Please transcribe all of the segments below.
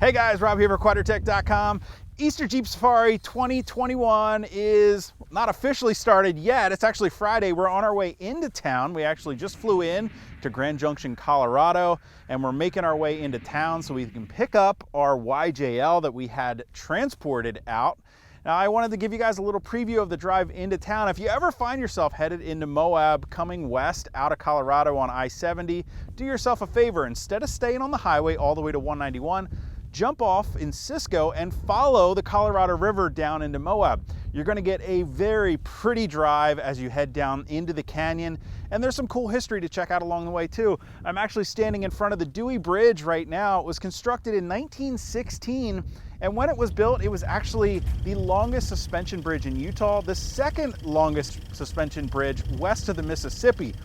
Hey guys, Rob here for Quadratec.com. Easter Jeep Safari 2021 is not officially started yet. It's actually Friday. We're on our way into town. We actually just flew in to Grand Junction, Colorado, and we're making our way into town so we can pick up our YJL that we had transported out. Now, I wanted to give you guys a little preview of the drive into town. If you ever find yourself headed into Moab coming west out of Colorado on I-70, do yourself a favor. Instead of staying on the highway all the way to 191, jump off in Cisco and follow the Colorado River down into Moab. You're gonna get a very pretty drive as you head down into the canyon, and there's some cool history to check out along the way too. I'm actually standing in front of the Dewey Bridge right now. It was constructed in 1916, and when it was built, it was actually the longest suspension bridge in Utah, the second longest suspension bridge west of the Mississippi.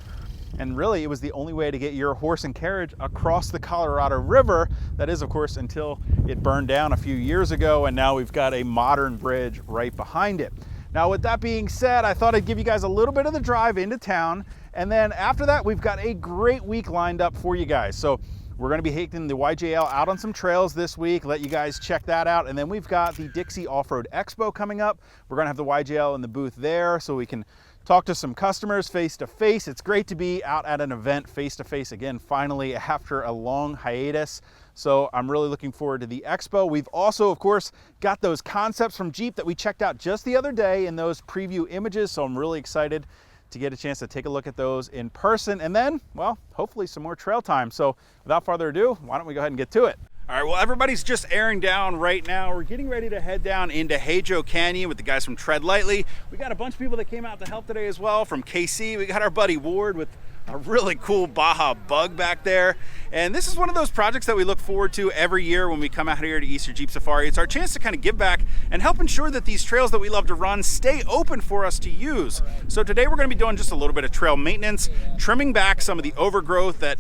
And really, it was the only way to get your horse and carriage across the Colorado River. That is, of course, until it burned down a few years ago, and now we've got a modern bridge right behind it. Now, with that being said, I thought I'd give you guys a little bit of the drive into town, and then after that, we've got a great week lined up for you guys. So we're gonna be taking the YJL out on some trails this week, let you guys check that out, and then we've got the Dixie Off Road Expo coming up. We're gonna have the YJL in the booth there so we can talk to some customers face to face. It's great to be out at an event face to face again, finally, after a long hiatus. So I'm really looking forward to the expo. We've also, of course, got those concepts from Jeep that we checked out just the other day in those preview images. So I'm really excited to get a chance to take a look at those in person. And then, well, hopefully some more trail time. So without further ado, why don't we go ahead and get to it? All right, well, everybody's just airing down right now. We're getting ready to head down into Hajo Canyon with the guys from TreadLightly. We got a bunch of people that came out to help today as well from KC. We got our buddy Ward with a really cool Baja Bug back there. And this is one of those projects that we look forward to every year when we come out here to Easter Jeep Safari. It's our chance to kind of give back and help ensure that these trails that we love to run stay open for us to use. So today we're gonna be doing just a little bit of trail maintenance, trimming back some of the overgrowth that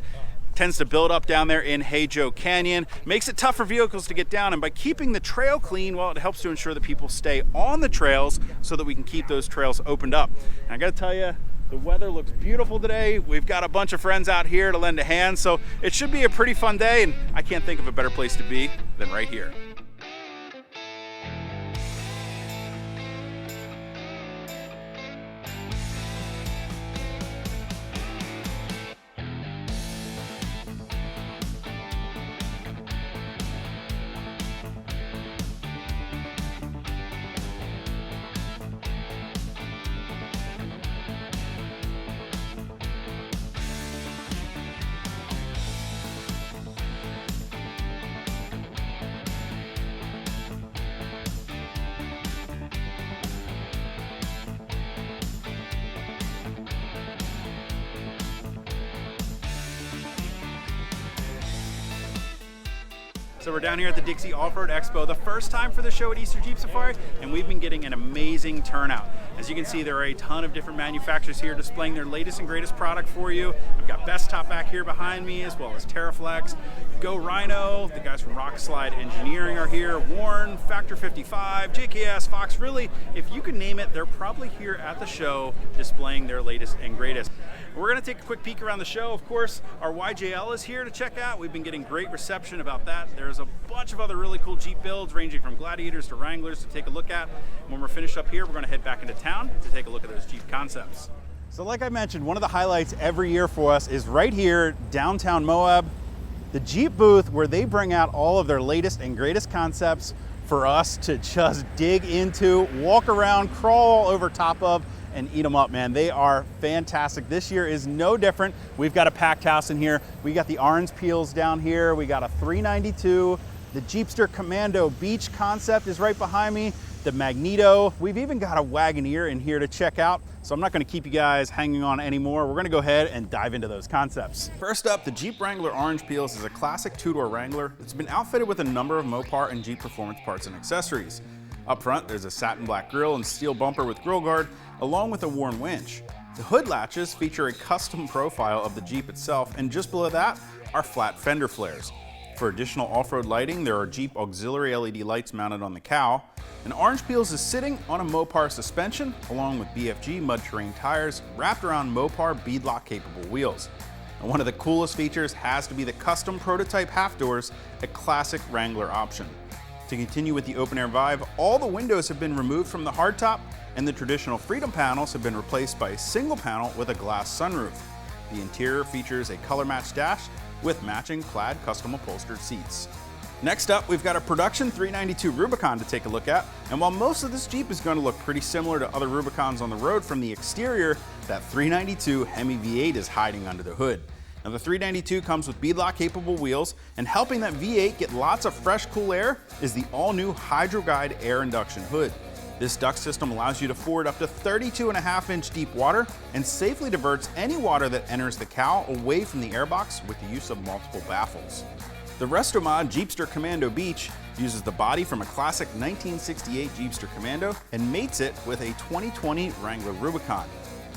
tends to build up down there in Hajo Canyon. Makes it tough for vehicles to get down, and by keeping the trail clean, well, it helps to ensure that people stay on the trails so that we can keep those trails opened up. And I gotta tell you, the weather looks beautiful today. We've got a bunch of friends out here to lend a hand, so it should be a pretty fun day, and I can't think of a better place to be than right here. So we're down here at the Dixie Off Road Expo, the first time for the show at Easter Jeep Safari, and we've been getting an amazing turnout. As you can see, there are a ton of different manufacturers here displaying their latest and greatest product for you. I've got Best Top back here behind me, as well as TerraFlex, Go Rhino, the guys from Rock Slide Engineering are here, Warren, Factor 55, JKS, Fox. Really, if you can name it, they're probably here at the show displaying their latest and greatest. We're gonna take a quick peek around the show. Of course, our YJL is here to check out. We've been getting great reception about that. There's a bunch of other really cool Jeep builds ranging from Gladiators to Wranglers to take a look at. When we're finished up here, we're gonna head back into town to take a look at those Jeep concepts. So like I mentioned, one of the highlights every year for us is right here, downtown Moab, the Jeep booth where they bring out all of their latest and greatest concepts for us to just dig into, walk around, crawl all over top of, and eat them up, man. They are fantastic. This year is no different. We've got a packed house in here. We got the orange peels down here. We got a 392. The Jeepster Commando Beach concept is right behind me. The Magneto. We've even got a Wagoneer in here to check out. So I'm not gonna keep you guys hanging on anymore. We're gonna go ahead and dive into those concepts. First up, the Jeep Wrangler Orange Peels is a classic two-door Wrangler that's been outfitted with a number of Mopar and Jeep performance parts and accessories. Up front, there's a satin black grille and steel bumper with grille guard, along with a worn winch. The hood latches feature a custom profile of the Jeep itself, and just below that are flat fender flares. For additional off-road lighting, there are Jeep auxiliary LED lights mounted on the cowl, and Orange Peels is sitting on a Mopar suspension, along with BFG mud terrain tires wrapped around Mopar beadlock capable wheels. And one of the coolest features has to be the custom prototype half doors, a classic Wrangler option. To continue with the open air vibe, all the windows have been removed from the hardtop, and the traditional Freedom panels have been replaced by a single panel with a glass sunroof. The interior features a color-matched dash with matching plaid custom upholstered seats. Next up, we've got a production 392 Rubicon to take a look at, and while most of this Jeep is going to look pretty similar to other Rubicons on the road from the exterior, that 392 Hemi V8 is hiding under the hood. Now the 392 comes with beadlock capable wheels, and helping that V8 get lots of fresh, cool air is the all-new HydroGuide air induction hood. This duct system allows you to ford up to 32.5-inch deep water and safely diverts any water that enters the cowl away from the airbox with the use of multiple baffles. The Restomod Jeepster Commando Beach uses the body from a classic 1968 Jeepster Commando and mates it with a 2020 Wrangler Rubicon.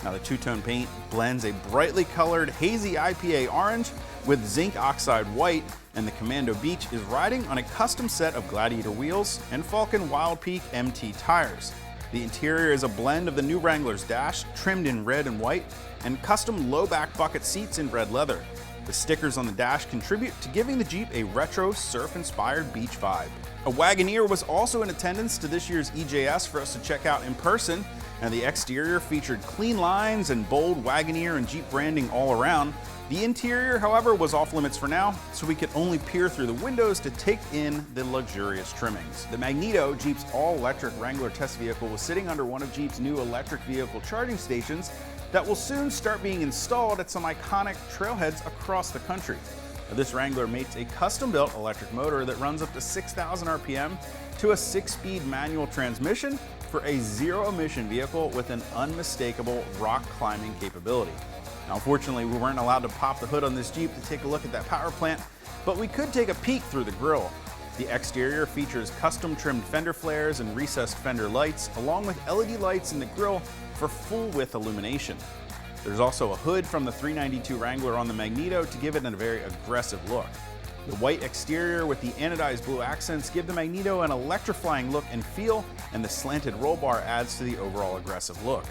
Now the two-tone paint blends a brightly colored hazy IPA orange with zinc oxide white, and the Commando Beach is riding on a custom set of Gladiator wheels and Falken Wild Peak MT tires. The interior is a blend of the new Wrangler's dash, trimmed in red and white, and custom low-back bucket seats in red leather. The stickers on the dash contribute to giving the Jeep a retro surf-inspired beach vibe. A Wagoneer was also in attendance to this year's EJS for us to check out in person, and the exterior featured clean lines and bold Wagoneer and Jeep branding all around. The interior, however, was off limits for now, so we could only peer through the windows to take in the luxurious trimmings. The Magneto, Jeep's all-electric Wrangler test vehicle, was sitting under one of Jeep's new electric vehicle charging stations that will soon start being installed at some iconic trailheads across the country. Now, this Wrangler mates a custom-built electric motor that runs up to 6,000 RPM to a 6-speed manual transmission for a zero-emission vehicle with an unmistakable rock climbing capability. Now, unfortunately, we weren't allowed to pop the hood on this Jeep to take a look at that power plant, but we could take a peek through the grille. The exterior features custom-trimmed fender flares and recessed fender lights, along with LED lights in the grille for full-width illumination. There's also a hood from the 392 Wrangler on the Magneto to give it a very aggressive look. The white exterior with the anodized blue accents give the Magneto an electrifying look and feel, and the slanted roll bar adds to the overall aggressive look.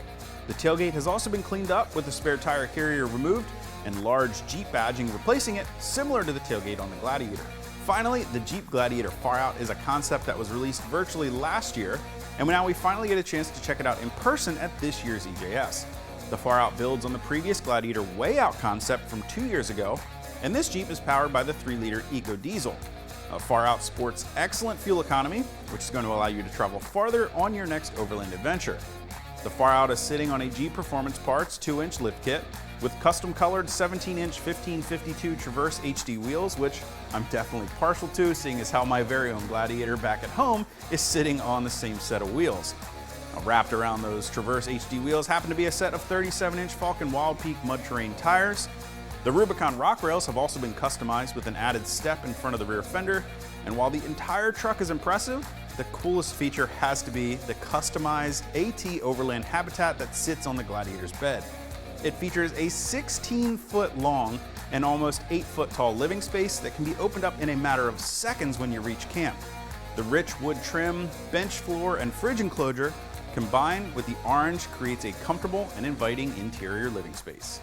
The tailgate has also been cleaned up with the spare tire carrier removed and large Jeep badging replacing it, similar to the tailgate on the Gladiator. Finally, the Jeep Gladiator Far-Out is a concept that was released virtually last year, and now we finally get a chance to check it out in person at this year's EJS. The Far-Out builds on the previous Gladiator Way-Out concept from 2 years ago, and this Jeep is powered by the 3-liter Eco Diesel. Far-Out sports excellent fuel economy, which is going to allow you to travel farther on your next overland adventure. The Far-Out is sitting on a Jeep Performance Parts 2-inch lift kit with custom-colored 17-inch 1552 Traverse HD wheels, which I'm definitely partial to, seeing as how my very own Gladiator back at home is sitting on the same set of wheels. Now, wrapped around those Traverse HD wheels happen to be a set of 37-inch Falken Wild Peak mud terrain tires. The Rubicon rock rails have also been customized with an added step in front of the rear fender, and while the entire truck is impressive, the coolest feature has to be the customized AT Overland habitat that sits on the Gladiator's bed. It features a 16-foot long and almost 8-foot tall living space that can be opened up in a matter of seconds when you reach camp. The rich wood trim, bench floor, and fridge enclosure combined with the orange creates a comfortable and inviting interior living space.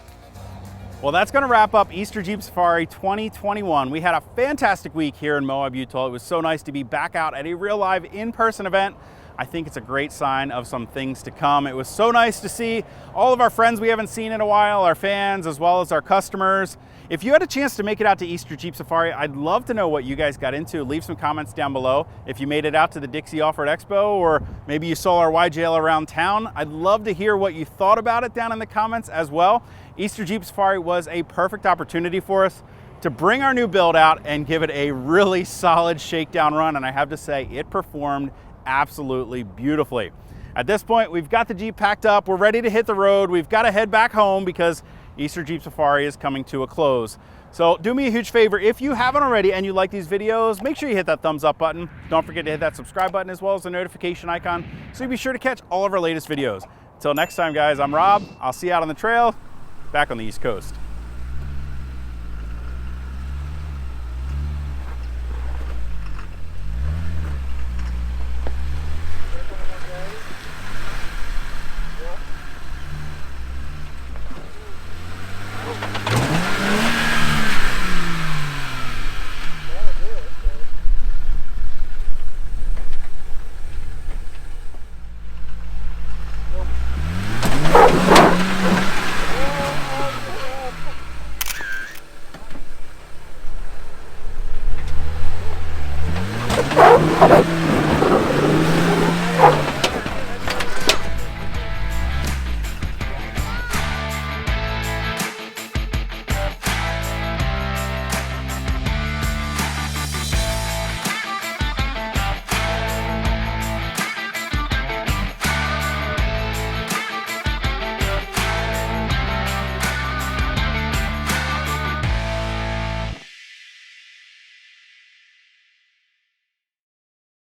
Well, that's going to wrap up Easter Jeep Safari 2021. We had a fantastic week here in Moab, Utah. It was so nice to be back out at a real live in-person event. I think it's a great sign of some things to come. It was so nice to see all of our friends we haven't seen in a while, our fans, as well as our customers. If you had a chance to make it out to Easter Jeep Safari, I'd love to know what you guys got into. Leave some comments down below. If you made it out to the Dixie Off Road Expo, or maybe you saw our YJL around town, I'd love to hear what you thought about it down in the comments as well. Easter Jeep Safari was a perfect opportunity for us to bring our new build out and give it a really solid shakedown run, and I have to say it performed absolutely beautifully. At this point, we've got the Jeep packed up, we're ready to hit the road, we've got to head back home because Easter Jeep Safari is coming to a close. So do me a huge favor, if you haven't already and you like these videos, make sure you hit that thumbs up button. Don't forget to hit that subscribe button as well as the notification icon so you'll be sure to catch all of our latest videos. Until next time, guys, I'm Rob. I'll see you out on the trail, back on the East Coast. Bye.